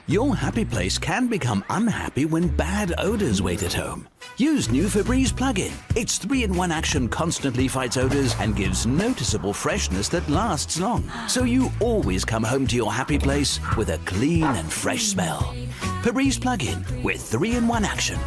Your happy place can become unhappy when bad odors wait at home. Use new Febreze plug-in. Its 3-in-1 action constantly fights odors and gives noticeable freshness that lasts long. So you always come home to your happy place with a clean and fresh smell. Febreze plug-in with 3-in-1 action.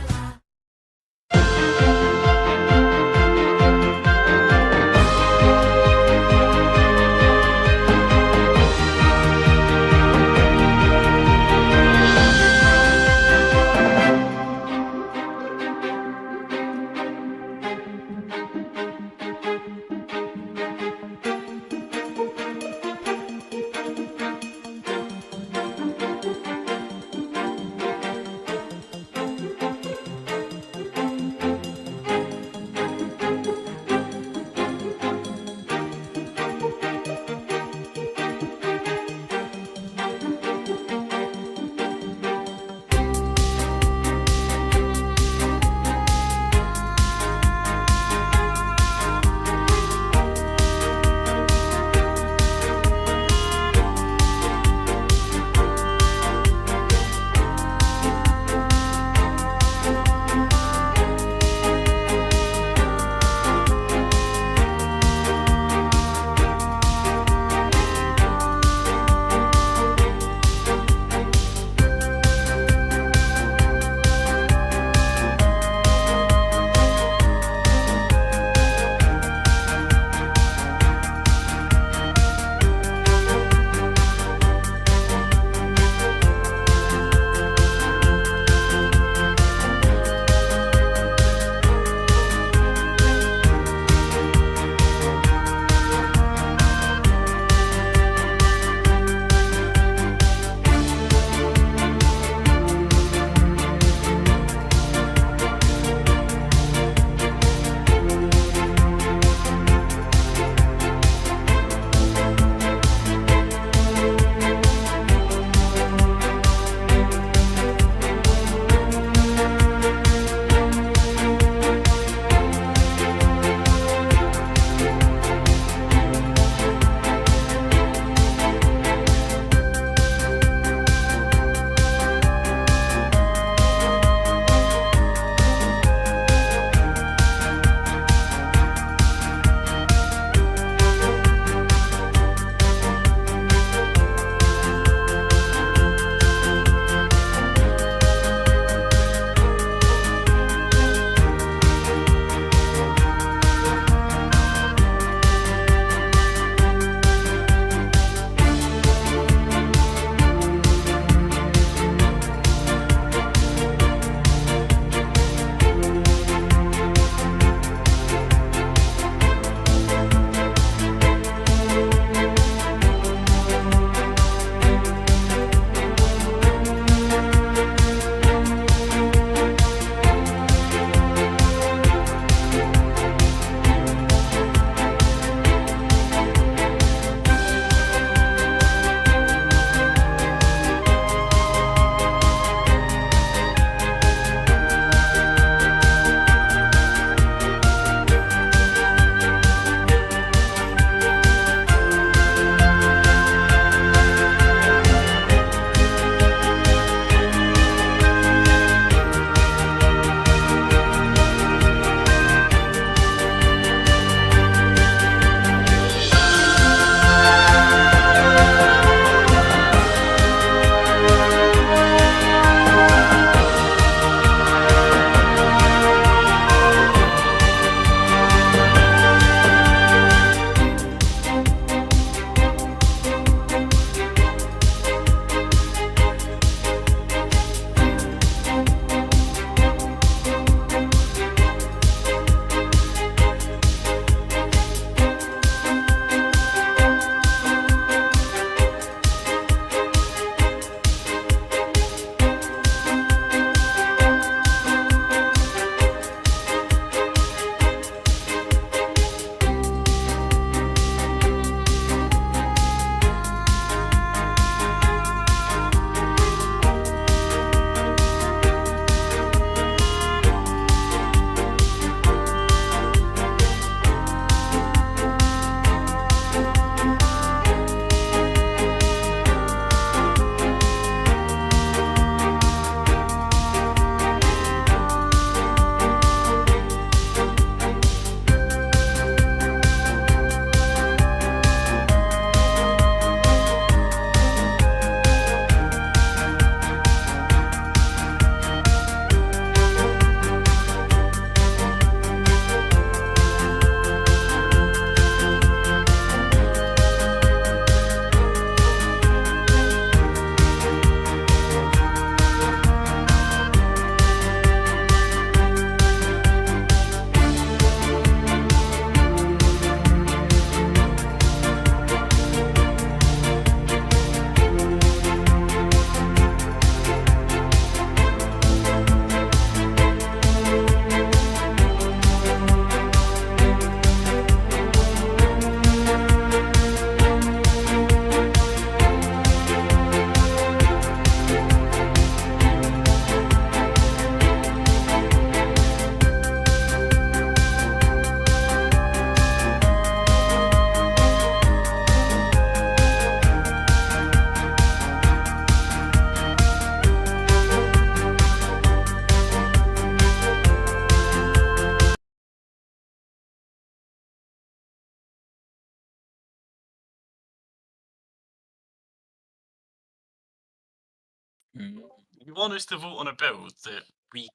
You want us to vote on a bill that we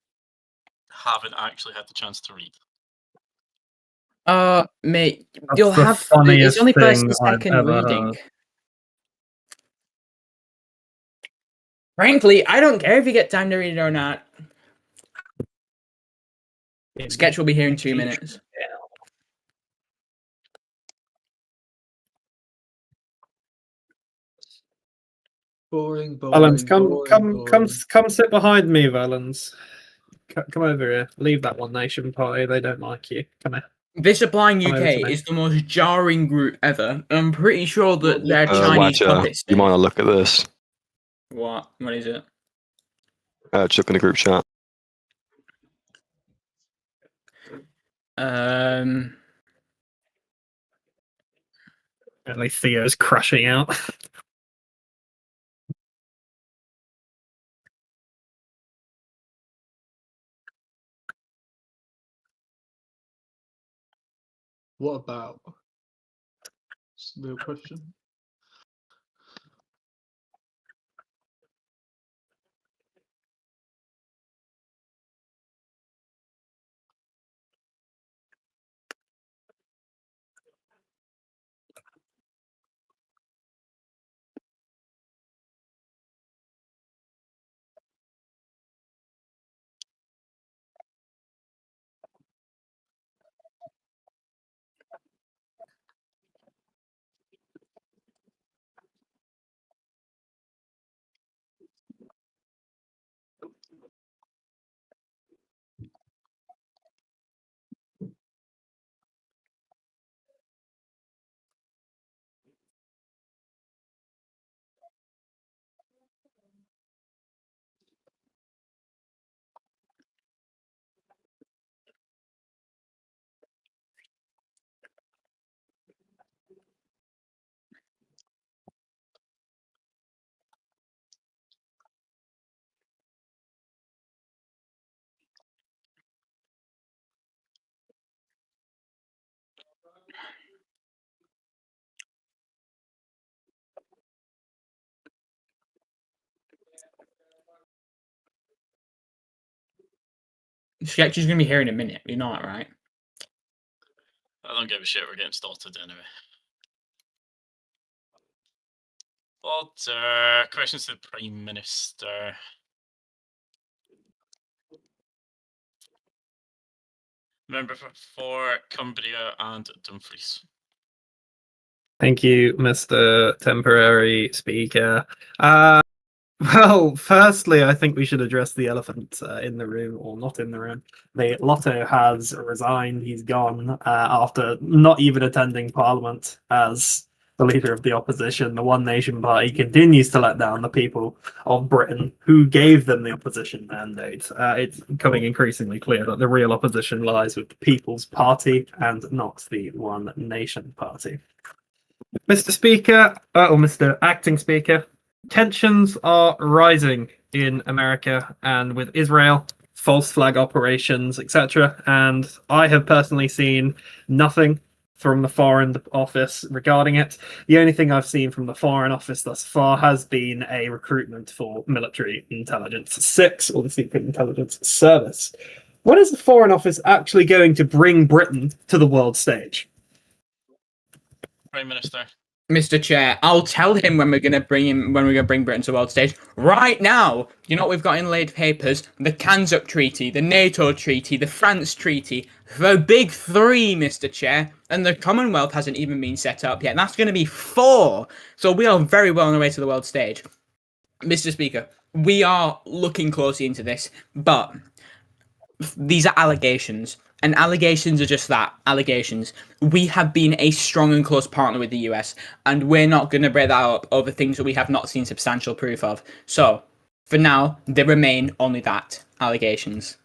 haven't actually had the chance to read? Mate, That's you'll the have. It's funniest only first thing and I've second ever reading. heard. Frankly, I don't care if you get time to read it or not. Sketch will be here in 2 minutes. Boring, Valens, boring. come sit behind me, Valens. Come over here. Leave that One Nation party. They don't like you. Come here. This Applying Come over to UK me. is the most jarring group ever. I'm pretty sure that they're Chinese Watcher, puppets. you might not look at this. What? What is it? Just look in the group chat. Apparently Theo's crashing out. What about? It's the real question. Sketch is going to be here in a minute. You know that, right? I don't give a shit. We're getting started anyway. Walter, questions to the Prime Minister. Member for Cumbria and Dumfries. Thank you, Mr. Temporary Speaker. Well, firstly, I think we should address the elephant in the room, or not in the room. The Lotto has resigned. He's gone after not even attending Parliament as the leader of the opposition. The One Nation Party continues to let down the people of Britain who gave them the opposition mandate. It's becoming increasingly clear that the real opposition lies with the People's Party and not the One Nation Party. Mr. Speaker, or Mr. Acting Speaker, tensions are rising in America and with Israel, false flag operations, etc. And I have personally seen nothing from the Foreign Office regarding it. The only thing I've seen from the Foreign Office thus far has been a recruitment for Military Intelligence 6, or the Secret Intelligence Service. When is the Foreign Office actually going to bring Britain to the world stage? Prime Minister. Mr. Chair, I'll tell him when we're gonna bring Britain to the world stage. Right now, you know what we've got in laid papers? The Kanzuk Treaty, the NATO Treaty, the France Treaty, the big three, Mr. Chair, and the Commonwealth hasn't even been set up yet. That's gonna be 4. So we are very well on our way to the world stage. Mr. Speaker, we are looking closely into this, but these are allegations. And allegations are just that, allegations. We have been a strong and close partner with the US, and we're not going to break that up over things that we have not seen substantial proof of. So, for now, they remain only that, allegations.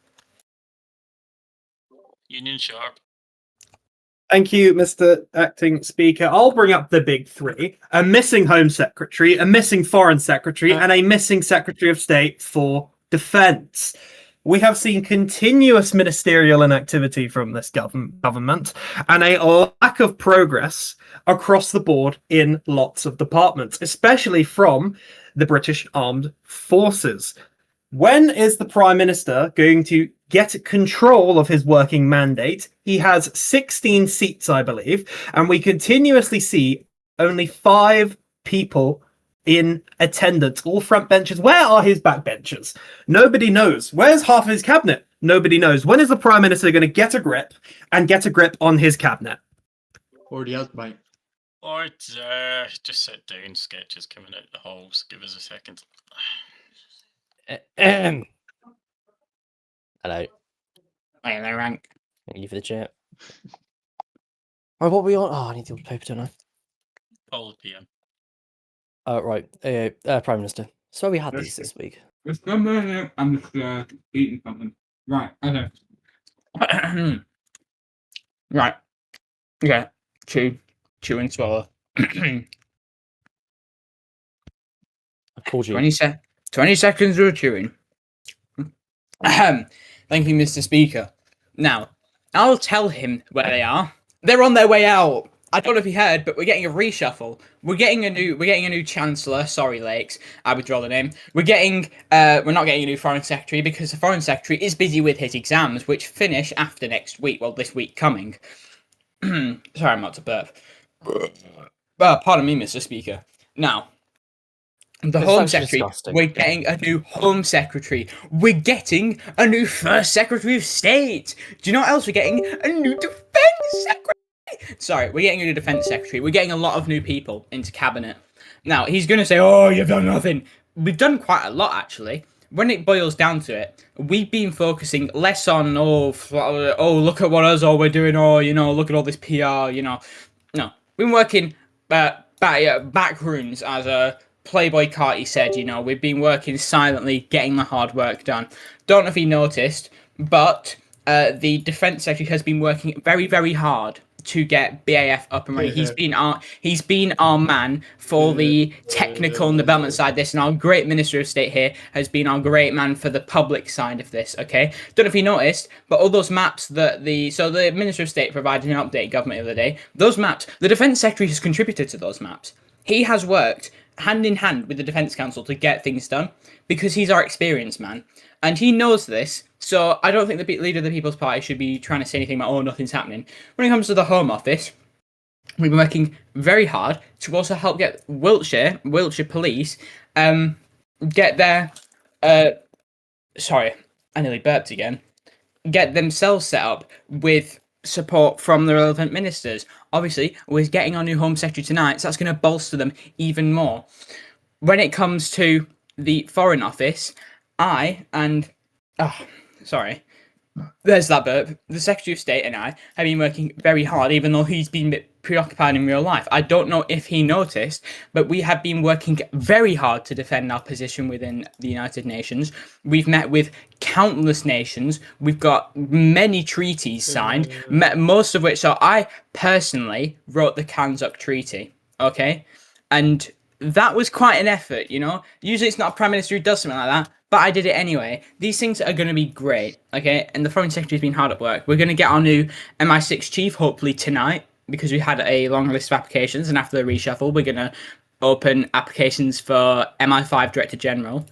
Union Sharp. Thank you, Mr. Acting Speaker. I'll bring up the big 3. A missing Home Secretary, a missing Foreign Secretary, and a missing Secretary of State for Defense. we have seen continuous ministerial inactivity from this government and a lack of progress across the board in lots of departments, especially from the British Armed Forces. When is the Prime Minister going to get control of his working mandate? He has 16 seats, I believe, and we continuously see only 5 people in attendance, all front benches. Where are his backbenchers? Nobody knows. Where's half of his cabinet? Nobody knows. When is the Prime Minister going to get a grip on his cabinet? Already has, mate. Or just sit down, sketches coming out the halls. Give us a second. Hello. Hello, rank. Thank you for the chat. Right, what are we on? Oh, I need the paper, don't I? Paul PM. Right. Prime Minister. So we had these this week. Just a minute. I'm just eating something. Right. Okay. Right. Okay. Chew and swallow. I called you. 20 seconds of chewing. Thank you, Mr. Speaker. Now, I'll tell him where they are. They're on their way out. I don't know if you heard, but we're getting a reshuffle. We're getting a new Chancellor. Sorry, Lakes. I withdraw the name. We're not getting a new Foreign Secretary because the Foreign Secretary is busy with his exams, which finish after next week. Well, this week coming. Sorry, I'm not to burp. Pardon me, Mr. Speaker. Now, the Home Secretary. Disgusting. We're getting a new Home Secretary. We're getting a new First Secretary of State. Do you know what else we're getting? A new Defence Secretary. Sorry, we're getting a new Defence Secretary. We're getting a lot of new people into Cabinet. Now, he's going to say, oh, you've done nothing. We've done quite a lot, actually. When it boils down to it, we've been focusing less on, look at what we're doing, look at all this PR, No, we've been working back rooms, as Playboy Carty said, we've been working silently, getting the hard work done. Don't know if he noticed, but the Defence Secretary has been working very, very hard to get BAF up and running. He's been our man for the technical and development side. This, and our great Minister of State here has been our great man for the public side of this. Okay, don't know if you noticed, but all those maps that the Minister of State provided an update government the other day. Those maps, the Defence Secretary has contributed to those maps. He has worked hand in hand with the Defence Council to get things done because he's our experienced man. And he knows this, so I don't think the leader of the People's Party should be trying to say anything about, nothing's happening. When it comes to the Home Office, we've been working very hard to also help get Wiltshire Police, get their, sorry, I nearly burped again, get themselves set up with support from the relevant ministers. Obviously, we're getting our new Home Secretary tonight, so that's going to bolster them even more. When it comes to the Foreign Office, there's that burp. The Secretary of State and I have been working very hard, even though he's been a bit preoccupied in real life. I don't know if he noticed, but we have been working very hard to defend our position within the United Nations. We've met with countless nations. We've got many treaties signed, most of which, so I personally wrote the Kanzuk Treaty, okay? And that was quite an effort, Usually it's not a Prime Minister who does something like that, but I did it anyway. These things are going to be great, okay? And the Foreign Secretary's been hard at work. We're going to get our new MI6 chief, hopefully tonight, because we had a long list of applications, and after the reshuffle, we're going to open applications for MI5 Director General.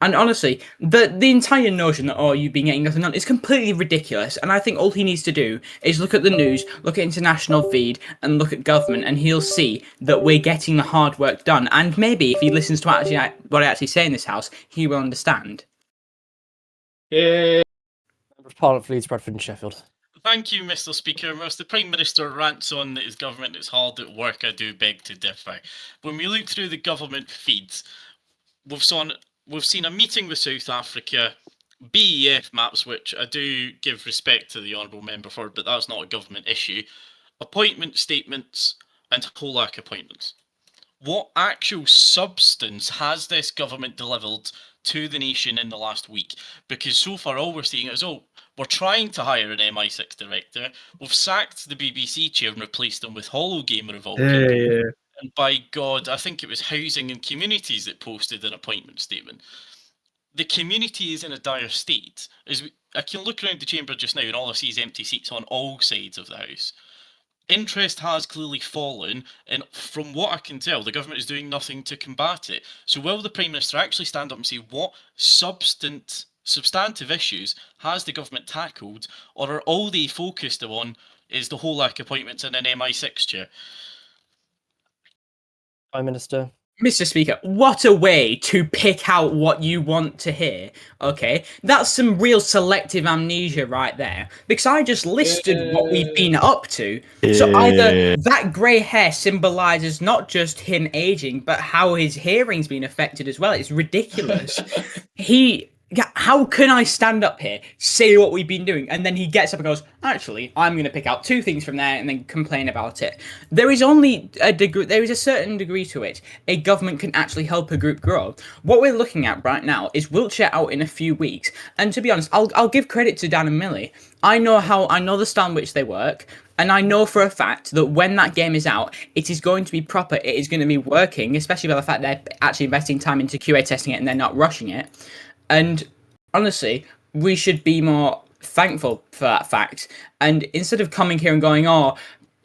And honestly, the entire notion that, you've been getting nothing done is completely ridiculous. And I think all he needs to do is look at the news, look at international feed, and look at government, and he'll see that we're getting the hard work done. And maybe if he listens to what I actually say in this house, he will understand. Member of Parliament for Leeds, Bradford and Sheffield. Thank you, Mr. Speaker. Whilst the Prime Minister rants on that his government is hard at work, I do beg to differ. When we look through the government feeds, we've seen a meeting with South Africa, BEF maps, which I do give respect to the Honourable Member for, but that's not a government issue, appointment statements, and HOLAC appointments. What actual substance has this government delivered to the nation in the last week? Because so far all we're seeing is, we're trying to hire an MI6 director, we've sacked the BBC chair and replaced them with Hologamer of all people. And by God, I think it was Housing and Communities that posted an appointment statement. the community is in a dire state. I can look around the chamber just now and all I see is empty seats on all sides of the House. Interest has clearly fallen, and from what I can tell, the government is doing nothing to combat it. So will the Prime Minister actually stand up and say what substantive issues has the government tackled, or are all they focused on is the whole lack appointments in an MI6 chair? Prime Minister. Mr. Speaker, what a way to pick out what you want to hear, okay? That's some real selective amnesia right there, because I just listed what we've been up to. So either that grey hair symbolises not just him aging, but how his hearing's been affected as well. It's ridiculous. How can I stand up here, say what we've been doing, and then he gets up and goes, actually, I'm going to pick out 2 things from there and then complain about it. There is only a degree, there is a certain degree to it. A government can actually help a group grow. What we're looking at right now is Wiltshire out in a few weeks. And to be honest, I'll give credit to Dan and Millie. I know the style in which they work. And I know for a fact that when that game is out, it is going to be proper. It is going to be working, especially by the fact they're actually investing time into QA testing it and they're not rushing it. And honestly, we should be more thankful for that fact. And instead of coming here and going, oh,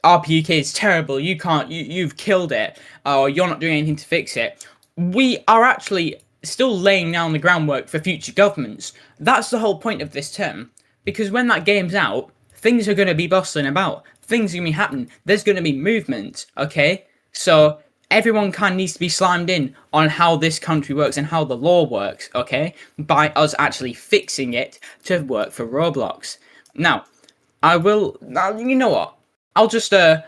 RPUK is terrible, you've killed it, or you're not doing anything to fix it, we are actually still laying down the groundwork for future governments. That's the whole point of this term. Because when that game's out, things are going to be bustling about. Things are going to be happening. There's going to be movement, okay? So everyone kind of needs to be slimed in on how this country works and how the law works, okay? By us actually fixing it to work for Roblox. Now, you know what? I'll just I'll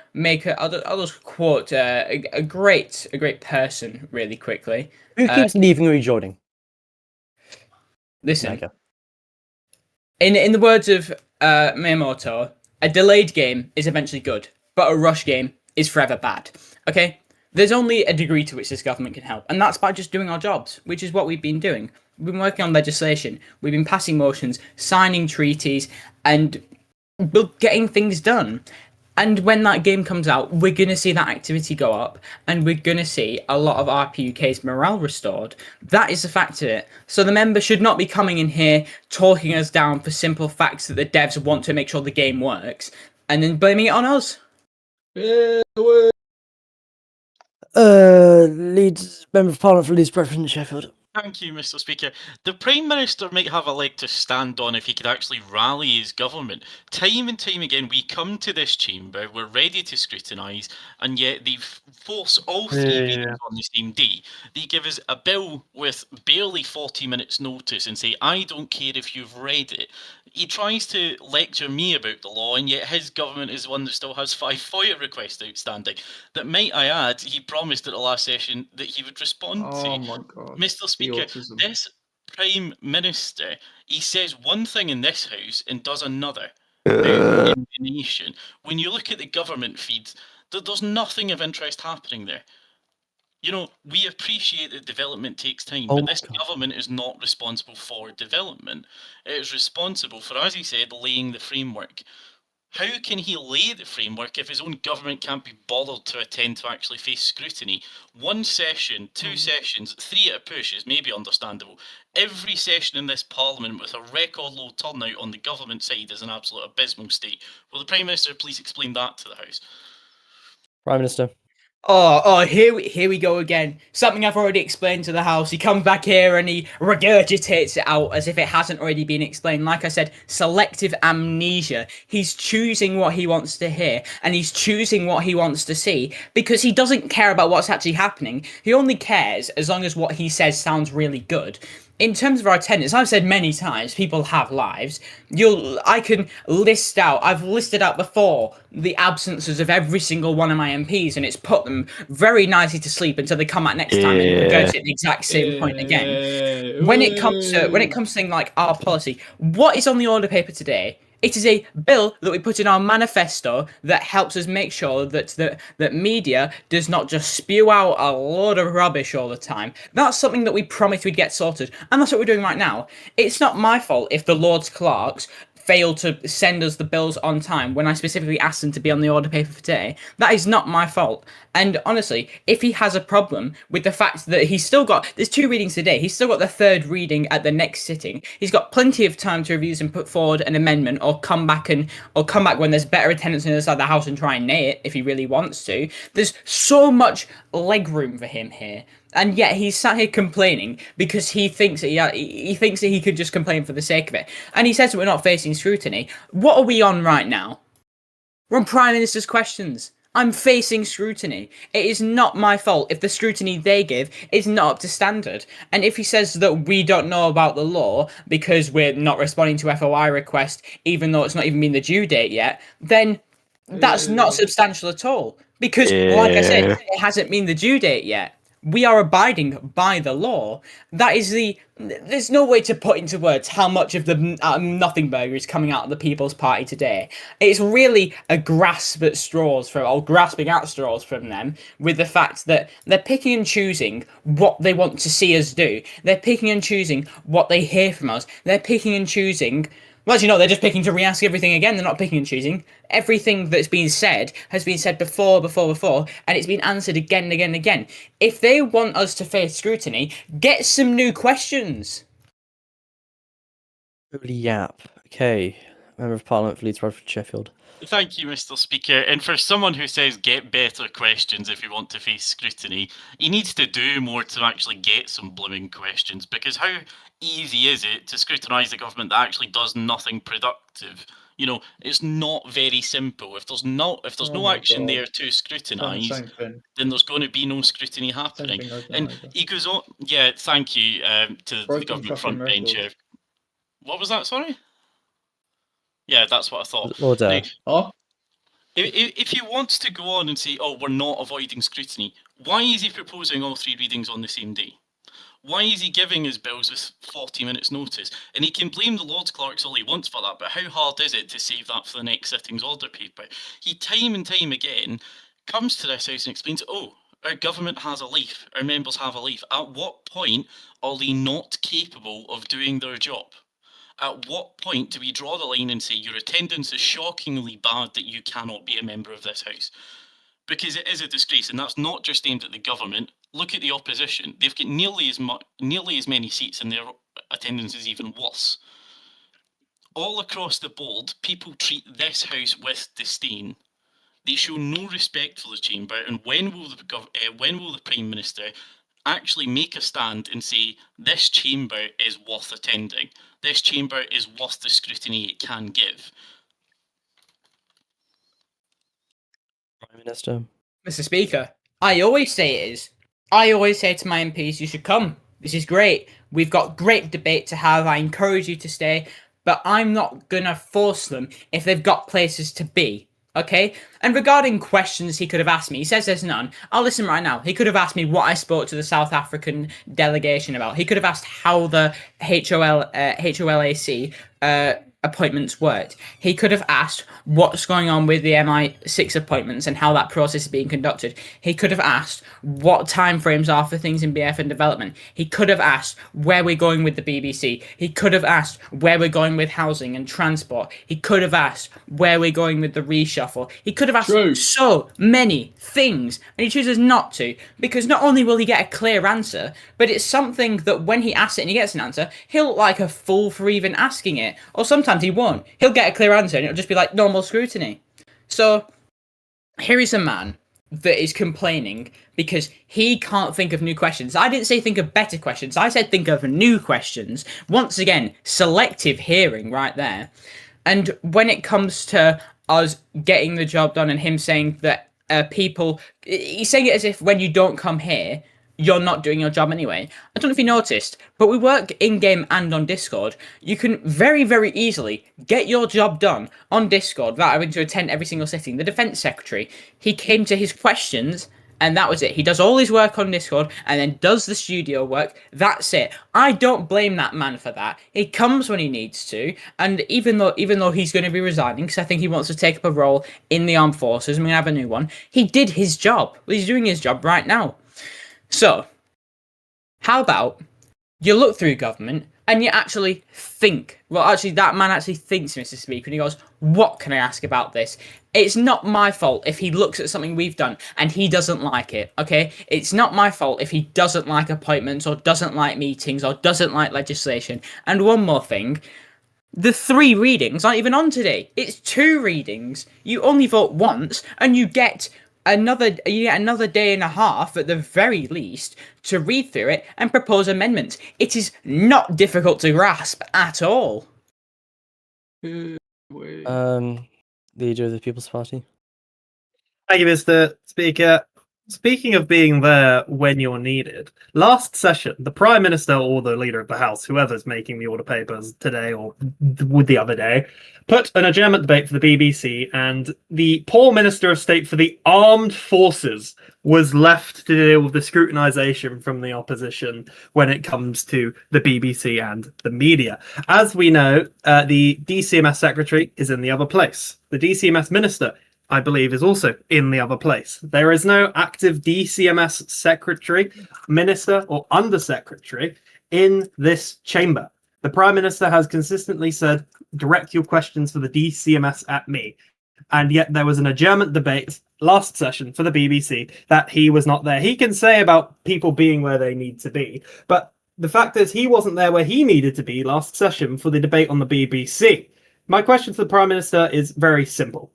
just quote a great person really quickly. Who keeps leaving and rejoining? Listen, Mega. in the words of Miyamoto, a delayed game is eventually good, but a rush game is forever bad. Okay? There's only a degree to which this government can help, and that's by just doing our jobs, which is what we've been doing. We've been working on legislation, we've been passing motions, signing treaties, and getting things done. And when that game comes out, we're going to see that activity go up, and we're going to see a lot of RPUK's morale restored. That is the fact of it. So the members should not be coming in here talking us down for simple facts that the devs want to make sure the game works, and then blaming it on us. Leeds Member of Parliament for Leeds Preference Sheffield. Thank you, Mr. Speaker. The Prime Minister might have a leg to stand on if he could actually rally his government. Time and time again, we come to this chamber, we're ready to scrutinise, and yet they force all 3 readings on the same day. They give us a bill with barely 40 minutes notice and say, I don't care if you've read it. He tries to lecture me about the law, and yet his government is one that still has 5 FOIA requests outstanding. That, might I add, he promised at the last session that he would respond to. Oh my god. Mr. Speaker, this Prime Minister, he says one thing in this House and does another out in the nation. When you look at the government feeds, there's nothing of interest happening there. You know, we appreciate that development takes time, but this government is not responsible for development. It is responsible for, as he said, laying the framework. How can he lay the framework if his own government can't be bothered to attend to actually face scrutiny? 1 session, 2 sessions, 3 at a push is maybe understandable. Every session in this parliament with a record low turnout on the government side is an absolute abysmal state. Will the Prime Minister please explain that to the House? Prime Minister. Oh, here we go again. Something I've already explained to the House. He comes back here and he regurgitates it out as if it hasn't already been explained. Like I said, selective amnesia. He's choosing what he wants to hear and he's choosing what he wants to see because he doesn't care about what's actually happening. He only cares as long as what he says sounds really good. In terms of our attendance, I've said many times, people have lives. I've listed out before the absences of every single one of my MPs, and it's put them very nicely to sleep until they come out next time and go to the exact same point again. When it comes to things like our policy, what is on the order paper today? It is a bill that we put in our manifesto that helps us make sure that that media does not just spew out a load of rubbish all the time. That's something that we promised we'd get sorted, and that's what we're doing right now. It's not my fault if the Lord's clerks failed to send us the bills on time when I specifically asked them to be on the order paper for today. That is not my fault. And honestly, if he has a problem with the fact that he's still got, there's 2 readings today, he's still got the 3rd reading at the next sitting. He's got plenty of time to review and put forward an amendment, or come back when there's better attendance on the other side of the house and try and nay it if he really wants to. There's so much leg room for him here. And yet he's sat here complaining because he thinks that he thinks that he could just complain for the sake of it. And he says that we're not facing scrutiny. What are we on right now? We're on Prime Minister's questions. I'm facing scrutiny. It is not my fault if the scrutiny they give is not up to standard. And if he says that we don't know about the law because we're not responding to FOI request, even though it's not even been the due date yet, then that's not substantial at all. Because, like I said, it hasn't been the due date yet. We are abiding by the law. That is there's no way to put into words how much of the nothing burger is coming out of the People's Party today. It's really a grasping at straws from them, with the fact that they're picking and choosing what they want to see us do. They're picking and choosing what they hear from us. They're picking and choosing. Well, as you know, they're just picking to re-ask everything again. They're not picking and choosing. Everything that's been said has been said before, and it's been answered again and again and again. If they want us to face scrutiny, get some new questions. Holy yap. Okay. Member of Parliament for Leeds Bradford Sheffield. Thank you, Mr. Speaker. And for someone who says get better questions if you want to face scrutiny, he needs to do more to actually get some blooming questions, because how easy is it to scrutinise the government that actually does nothing productive? You know, it's not very simple. If there's no action there to scrutinise, then there's going to be no scrutiny happening. And he goes on, yeah, thank you to the government front bench. What was that, sorry? Yeah, that's what I thought. Order. Now, if he wants to go on and say, oh, we're not avoiding scrutiny, why is he proposing all 3 readings on the same day? Why is he giving his bills with 40 minutes notice? And he can blame the Lord's clerks all he wants for that, but how hard is it to save that for the next sitting's order paper? He time and time again comes to this house and explains, oh, our government has a leaf, our members have a leaf. At what point are they not capable of doing their job? At what point do we draw the line and say your attendance is shockingly bad that you cannot be a member of this house? Because it is a disgrace, and that's not just aimed at the government. Look at the opposition. They've got nearly as many seats, and their attendance is even worse. All across the board, people treat this house with disdain. They show no respect for the chamber, and when will the Prime Minister actually make a stand and say this chamber is worth attending? This chamber is worth the scrutiny it can give. Prime Minister. Mr. Speaker, I always say it is. I always say to my MPs, you should come. This is great. We've got great debate to have. I encourage you to stay, but I'm not gonna force them if they've got places to be. Okay? And regarding questions he could have asked me, he says there's none. I'll listen right now. He could have asked me what I spoke to the South African delegation about. He could have asked how the HOLAC appointments worked. He could have asked what's going on with the MI6 appointments and how that process is being conducted. He could have asked what timeframes are for things in BF and development. He could have asked where we're going with the BBC. He could have asked where we're going with housing and transport. He could have asked where we're going with the reshuffle. He could have asked so many things, and he chooses not to, because not only will he get a clear answer, but it's something that when he asks it and he gets an answer, he'll look like a fool for even asking it. Or sometimes he won't. He'll get a clear answer and it'll just be like normal scrutiny. So here is a man that is complaining because he can't think of new questions. I didn't say think of better questions. I said think of new questions. Once again, selective hearing right there. And when it comes to us getting the job done and him saying that he's saying it as if when you don't come here, you're not doing your job anyway. I don't know if you noticed, but we work in-game and on Discord. You can very, very easily get your job done on Discord without having to attend every single sitting. The Defence Secretary, he came to his questions, and that was it. He does all his work on Discord, and then does the studio work. That's it. I don't blame that man for that. He comes when he needs to, and even though he's going to be resigning, because I think he wants to take up a role in the armed forces, and we're going to have a new one, he did his job. Well, he's doing his job right now. So, how about you look through government, and you actually think. Well, actually, that man actually thinks, Mr. Speaker, and he goes, "What can I ask about this?" It's not my fault if he looks at something we've done and he doesn't like it, okay? It's not my fault if he doesn't like appointments or doesn't like meetings or doesn't like legislation. And one more thing, the 3 readings aren't even on today. It's 2 readings. You only vote once, and you get another day and a half at the very least to read through it and propose amendments. It is not difficult to grasp at all. Leader of the People's Party. Thank you, Mr. Speaker. Speaking of being there when you're needed, last session, the Prime Minister or the Leader of the House, whoever's making the order papers today or the other day, put an adjournment debate for the BBC, and the poor Minister of State for the Armed Forces was left to deal with the scrutinisation from the opposition when it comes to the BBC and the media. As we know, the DCMS Secretary is in the other place. The DCMS Minister, I believe, is also in the other place. There is no active DCMS secretary, minister, or undersecretary in this chamber. The Prime Minister has consistently said, direct your questions for the DCMS at me. And yet there was an adjournment debate last session for the BBC that he was not there. He can say about people being where they need to be, but the fact is he wasn't there where he needed to be last session for the debate on the BBC. My question to the Prime Minister is very simple.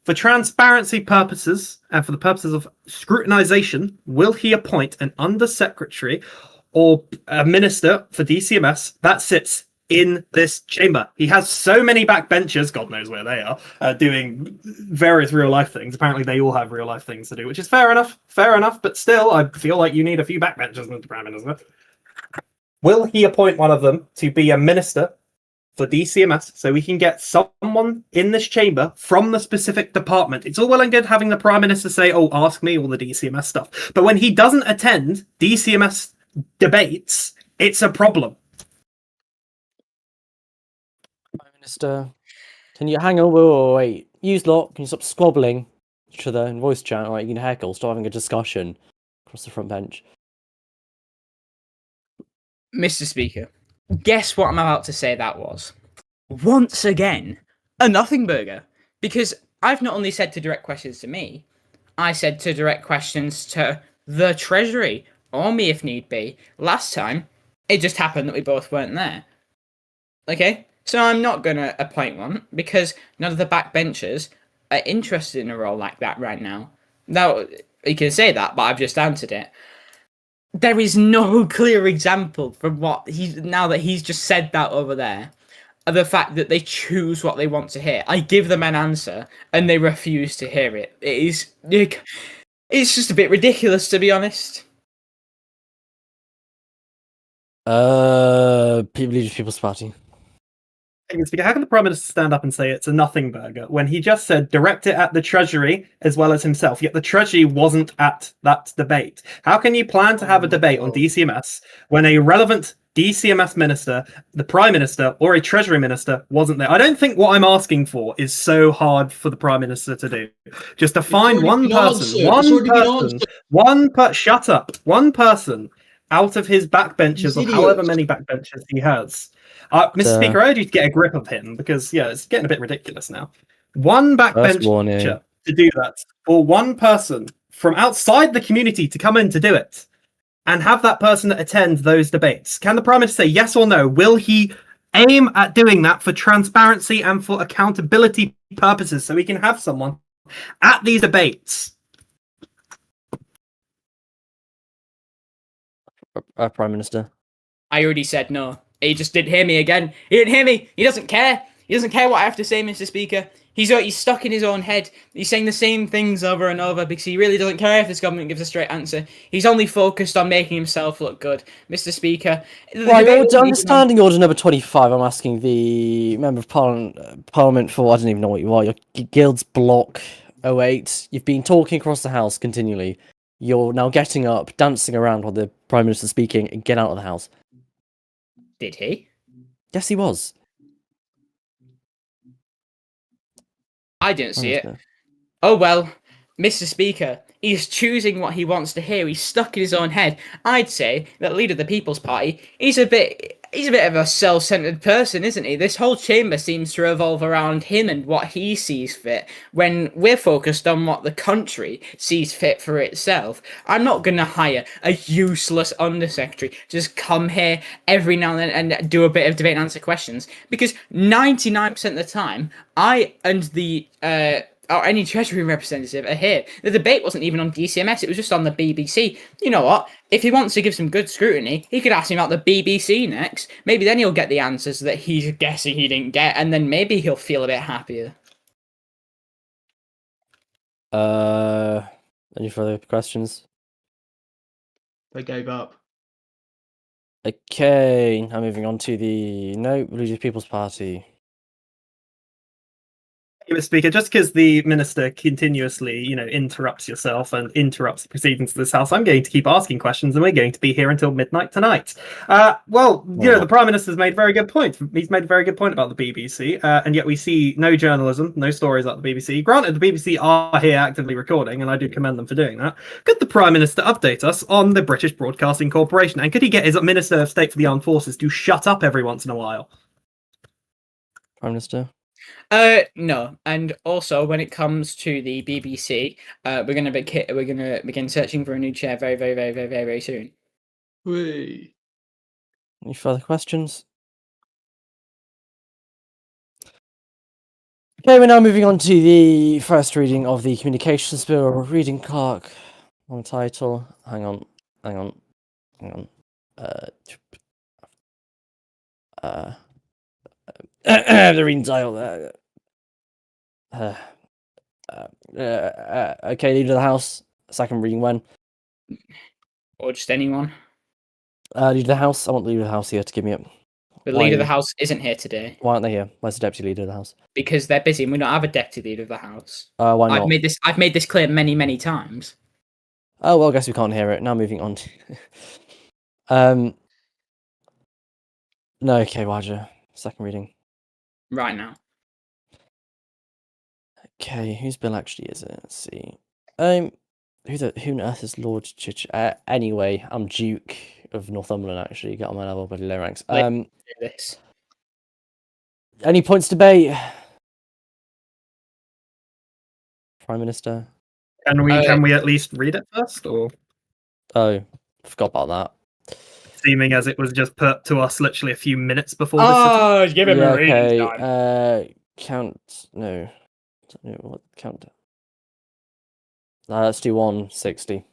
For transparency purposes and for the purposes of scrutinisation, will he appoint an undersecretary or a minister for DCMS that sits in this chamber? He has so many backbenchers, God knows where they are, doing various real life things. Apparently they all have real life things to do, which is fair enough, but still, I feel like you need a few backbenchers, Mr. Prime Minister. Will he appoint one of them to be a minister for DCMS, so we can get someone in this chamber from the specific department? It's all well and good having the Prime Minister say, oh, ask me all the DCMS stuff. But when he doesn't attend DCMS debates, it's a problem. Prime Minister, can you hang on? Wait. Use lot. Can you stop squabbling each other in voice chat? Like you can heckle. Stop having a discussion across the front bench. Mr. Speaker, guess what I'm about to say that was? Once again, a nothing burger. Because I've not only said to direct questions to me, I said to direct questions to the Treasury, or me if need be. Last time, it just happened that we both weren't there. Okay? So I'm not going to appoint one, because none of the backbenchers are interested in a role like that right now. Now, you can say that, but I've just answered it. There is no clear example from what now that he's just said that over there, of the fact that they choose what they want to hear. I give them an answer and they refuse to hear it. It's just a bit ridiculous, to be honest. People's Party. How can the Prime Minister stand up and say it's a nothing burger when he just said direct it at the Treasury as well as himself, yet the Treasury wasn't at that debate? How can you plan to have a debate on DCMS when a relevant DCMS minister, the Prime Minister, or a Treasury Minister wasn't there? I don't think what I'm asking for is so hard for the Prime Minister to do. Just to find one person, shut up, one person out of his backbenchers, or however many backbenchers he has. Mr. Speaker, I urge you to get a grip of him because, yeah, it's getting a bit ridiculous now. One backbencher to do that, or one person from outside the community to come in to do it, and have that person attend those debates. Can the Prime Minister say yes or no? Will he aim at doing that for transparency and for accountability purposes so we can have someone at these debates? Prime Minister. I already said no. He just didn't hear me again. He didn't hear me. He doesn't care. He doesn't care what I have to say, Mr. Speaker. He's stuck in his own head. He's saying the same things over and over because he really doesn't care if this government gives a straight answer. He's only focused on making himself look good, Mr. Speaker. Right, understanding order number 25, I'm asking the Member of Parliament for, I don't even know what you are, your Guild's Block 08. You've been talking across the House continually. You're now getting up, dancing around while the Prime Minister's speaking, and get out of the House. Did he? Yes, he was. I didn't see it. Oh well, Mr. Speaker, He's choosing what he wants to hear. He's stuck in his own head. I'd say that leader of the People's Party, he's a bit of a self-centered person, isn't he? This whole chamber seems to revolve around him and what he sees fit, when we're focused on what the country sees fit for itself. I'm not going to hire a useless undersecretary to just come here every now and then and do a bit of debate and answer questions, because 99% of the time, I and the or any Treasury representative are here. The debate wasn't even on DCMS, it was just on the BBC. You know what? If he wants to give some good scrutiny, he could ask him about the BBC next. Maybe then he'll get the answers that he's guessing he didn't get, and then maybe he'll feel a bit happier. Any further questions? They gave up. Okay, now moving on to the Religious People's Party. Mr. Speaker, just because the minister continuously, interrupts yourself and interrupts the proceedings of this house, I'm going to keep asking questions, and we're going to be here until midnight tonight. The Prime Minister's made a very good point. He's made a very good point about the BBC, and yet we see no journalism, no stories about the BBC. Granted, the BBC are here actively recording, and I do commend them for doing that. Could the Prime Minister update us on the British Broadcasting Corporation, and could he get his Minister of State for the Armed Forces to shut up every once in a while? Prime Minister? No. And also, when it comes to the BBC, we're gonna begin searching for a new chair very, very, very, very, very, very soon. Whee. Any further questions? Okay, we're now moving on to the first reading of the Communications Bill. Reading clerk on title. Hang on. The reading title. Okay, Leader of the House. Second reading when? Or just anyone. Leader of the House. I want the Leader of the House here to give me up. The Why leader of are the House isn't here today Why aren't they here? Where's the Deputy Leader of the House? because they're busy and we don't have a deputy leader of the House. Why not? I've made this clear many, many times. Oh well, I guess we can't hear it. Now moving on to no, okay, Roger. Second reading. Right now. Okay, whose bill actually is it? Let's see. Who on earth is Lord Chich? Anyway, I'm Duke of Northumberland. Actually, got on my level, but low ranks. Do this. Any points to debate? Prime Minister. Can we at least read it first, or Oh, forgot about that. seeming as it was just put to us literally a few minutes before this? Oh, give him Yeah, a reading okay. time. What count? Let's do 160.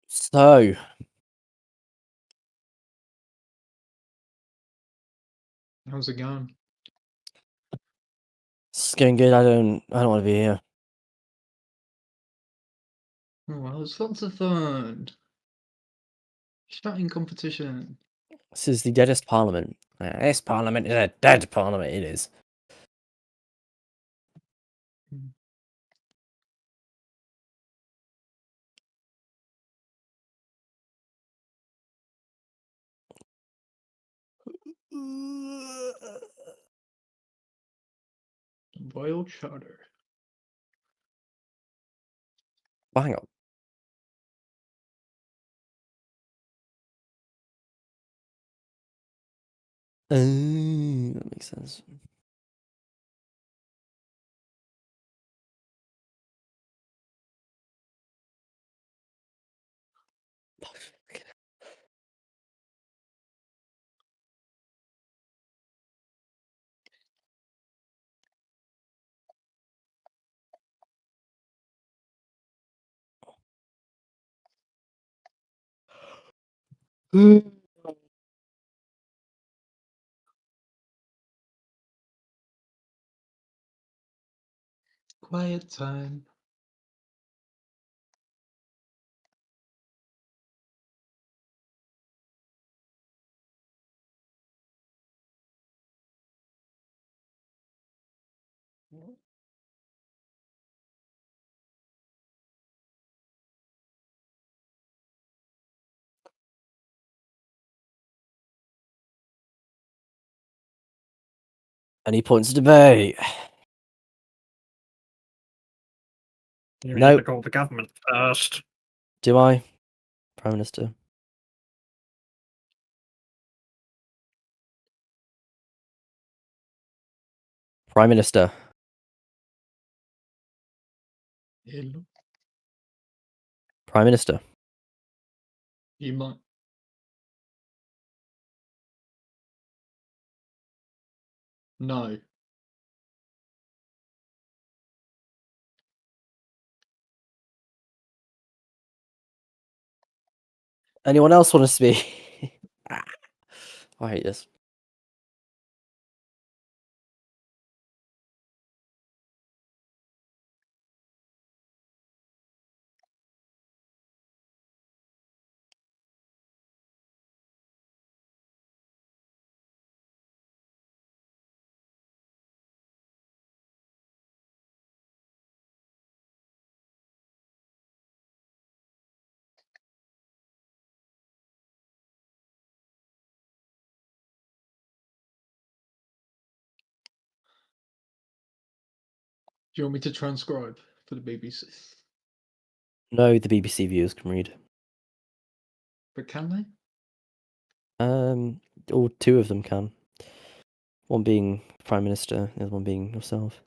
So, How's it going? it's going good. I don't want to be here. Oh, well, it's lots of fun. Shouting competition. This is the deadest parliament. This parliament is a dead parliament. It is. Royal Charter. Well, hang on. That makes sense. Quiet time. Any points of debate? You Nope. need to call the government first. Do I? Prime Minister. Prime Minister. Hello. Prime Minister. You might. No. Anyone else want to speak? I hate this. Do you want me to transcribe for the BBC? No, the BBC viewers can read. But can they? All two of them can. One being Prime Minister, the other one being yourself.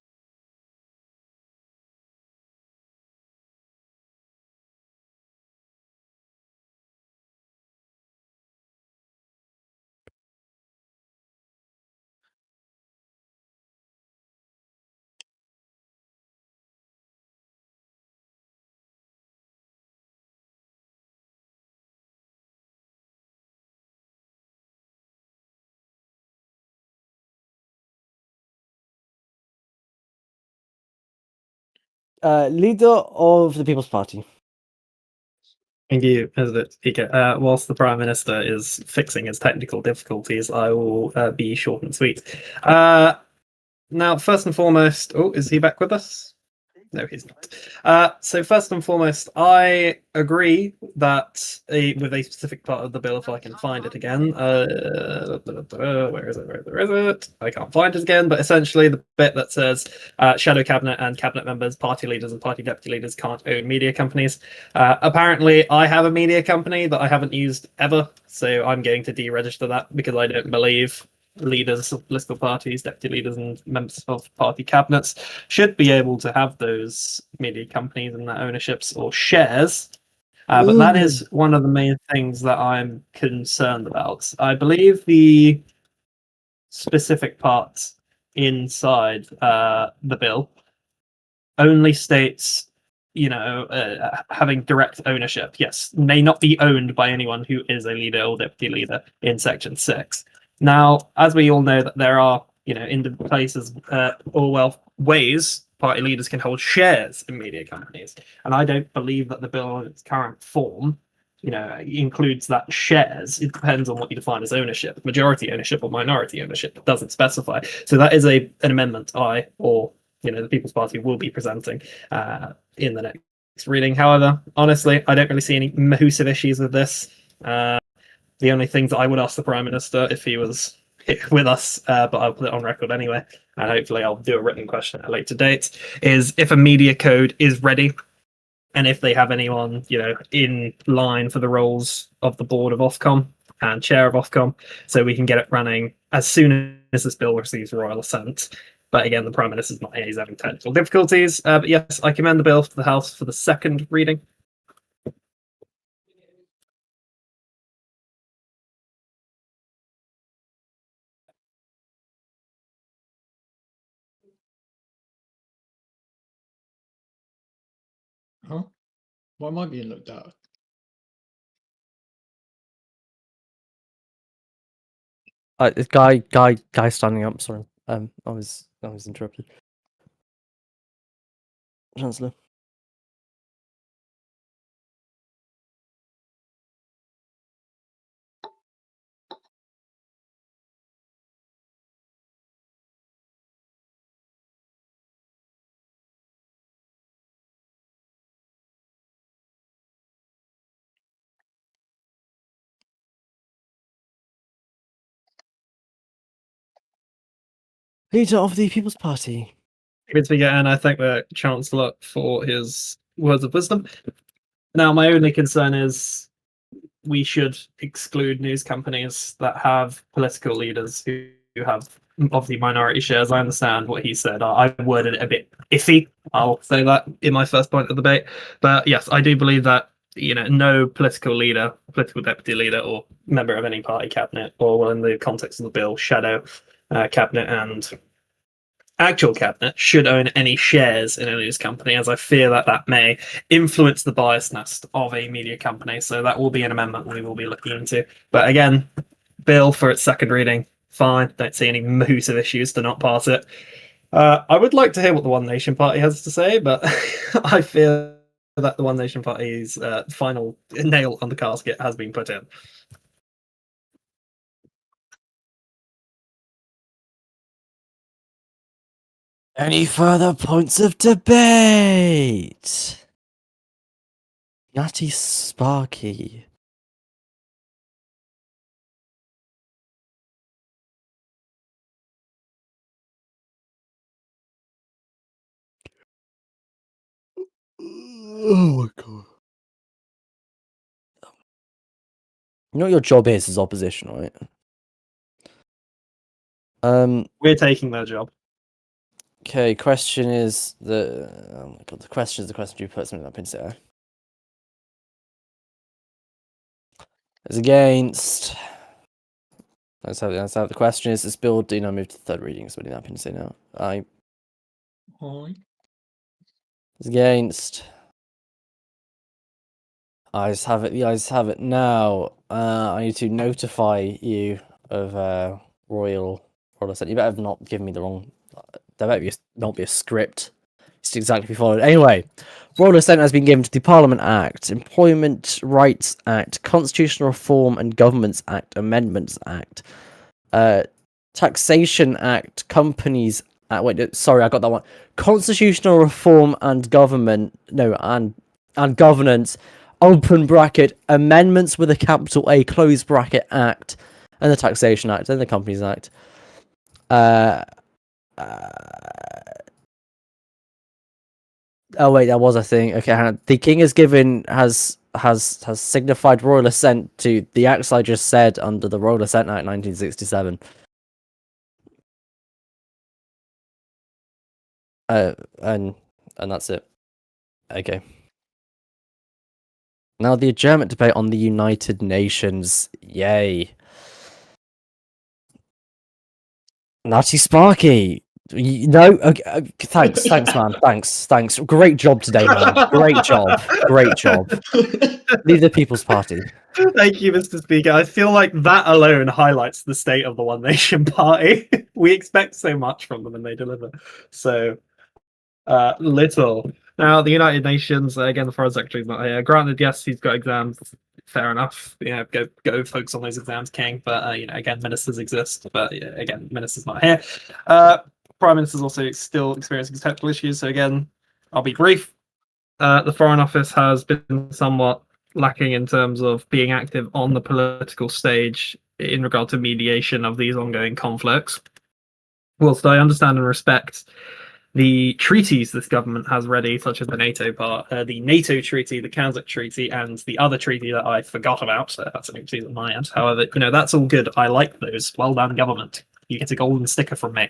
Leader of the People's Party. Thank you, Mr. Speaker. Whilst the Prime Minister is fixing his technical difficulties, I will be short and sweet. Now, first and foremost, is he back with us? No, he's not. So first and foremost, I agree that with a specific part of the bill, if I can find it again. Where is it? Where is it? I can't find it again, but essentially the bit that says shadow cabinet and cabinet members, party leaders and party deputy leaders can't own media companies. Apparently, I have a media company that I haven't used ever, so I'm going to deregister that because I don't believe leaders of political parties, deputy leaders, and members of party cabinets should be able to have those media companies and their ownerships or shares. But that is one of the main things that I'm concerned about. I believe the specific parts inside the bill only states, having direct ownership. Yes, may not be owned by anyone who is a leader or deputy leader in Section 6. Now, as we all know, that there are, in places ways party leaders can hold shares in media companies, and I don't believe that the bill in its current form, includes that shares. It depends on what you define as ownership, majority ownership or minority ownership. It doesn't specify. So that is an amendment the People's Party will be presenting in the next reading. However, honestly, I don't really see any massive issues with this. The only things that I would ask the Prime Minister if he was with us, but I'll put it on record anyway, and hopefully I'll do a written question at a later date, is if a media code is ready and if they have anyone, in line for the roles of the board of Ofcom and chair of Ofcom, so we can get it running as soon as this bill receives royal assent. But again, the Prime Minister's not here, he's having technical difficulties. But yes, I commend the bill to the House for the second reading. Huh? Why am I being looked at? Guy standing up. Sorry. I was interrupted. Chancellor. Leader of the People's Party. Good speaker, and I thank the Chancellor for his words of wisdom. Now, my only concern is we should exclude news companies that have political leaders who have obviously minority shares. I understand what he said. I worded it a bit iffy. I'll say that in my first point of the debate. But yes, I do believe that no political leader, political deputy leader, or member of any party cabinet, or well, in the context of the bill, shadow cabinet and actual cabinet should own any shares in a news company, as I fear that that may influence the biasness of a media company. So that will be an amendment we will be looking into. But again, bill for its second reading, fine. Don't see any massive issues to not pass it. I would like to hear what the One Nation Party has to say, but I fear that the One Nation Party's final nail on the casket has been put in. Any further points of debate? Natty Sparky. Oh my god. You know what your job is as opposition, right? We're taking their job. Okay, question is oh my god, the question is the question you put something up in there. As against. Let's have the question is this bill do not move to third reading, so what do you happen to say now? Hi. As against. I just have it. The ayes have it now. I need to notify you of royal assent. You better not give me the wrong. There better not be a script. It's exactly be followed. Anyway, royal assent has been given to the Parliament Act, Employment Rights Act, Constitutional Reform and Governments Act, Amendments Act, Taxation Act, Companies Act. Wait, sorry, I got that one. Constitutional Reform and Government. No, and Governance. Open bracket, amendments with a capital A, close bracket, Act, and the Taxation Act, and the Companies Act. Oh wait, that was a thing. Okay, the King has signified royal assent to the acts I just said under the Royal Assent Act 1967. And that's it. Okay. Now the adjournment debate on the United Nations. Yay. Natty Sparky. No, okay, thanks, man. Thanks. Great job today, man. Great job. Leave the People's Party. Thank you, Mr. Speaker. I feel like that alone highlights the state of the One Nation Party. We expect so much from them and they deliver so little. Now, the United Nations, again, the Foreign Secretary's not here. Granted, yes, he's got exams. Fair enough. Go focus on those exams, King. But again, ministers exist. But again, ministers not here. Prime Minister's also still experiencing technical issues. So again, I'll be brief. The Foreign Office has been somewhat lacking in terms of being active on the political stage in regard to mediation of these ongoing conflicts. Whilst I understand and respect the treaties this government has ready, such as the NATO part, the NATO treaty, the Kazakh treaty, and the other treaty that I forgot about. That's an treaty on my end. However, that's all good. I like those. Well done, government. You get a golden sticker from me.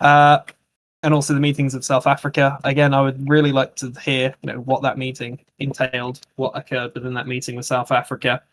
And also the meetings of South Africa. Again, I would really like to hear, what that meeting entailed, what occurred within that meeting with South Africa.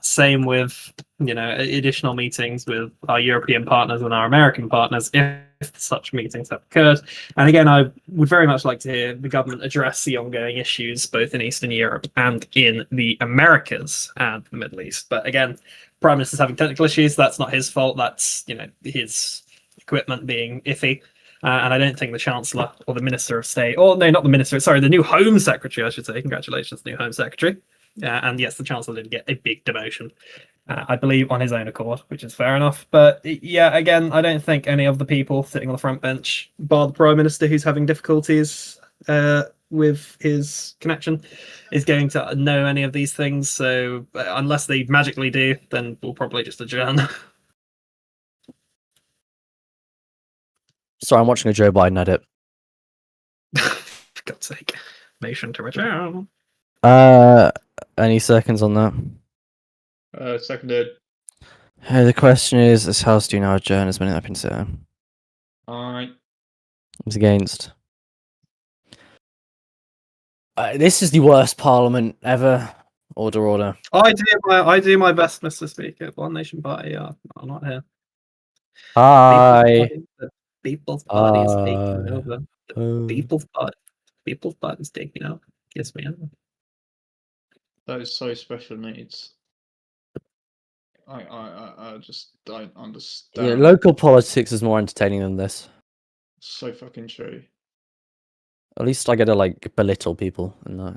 Same with additional meetings with our European partners and our American partners if such meetings have occurred. And again, I would very much like to hear the government address the ongoing issues both in Eastern Europe and in the Americas and the Middle East. But again, Prime Minister's having technical issues. That's not his fault. That's his equipment being iffy. And I don't think the Chancellor or the Minister of State, or no, not the Minister, sorry, the new Home Secretary, I should say. Congratulations, new Home Secretary. And yes, the Chancellor did get a big demotion, I believe, on his own accord, which is fair enough. But yeah, again, I don't think any of the people sitting on the front bench, bar the Prime Minister who's having difficulties with his connection, is going to know any of these things. So unless they magically do, then we'll probably just adjourn. Sorry, I'm watching a Joe Biden edit. For God's sake. Motion to adjourn. Any seconds on that? Seconded. The question is, this house do now adjourn as many I've been saying. Alright. It's against. This is the worst parliament ever. Order. I do my best, Mr. Speaker. One Nation Party, I'm not here. Hi. The People's Party is taking Hi. over. The People's Party is taking over. Yes, man. That is so special needs. I just don't understand. Yeah, local politics is more entertaining than this. So fucking true. At least I get to belittle people and that.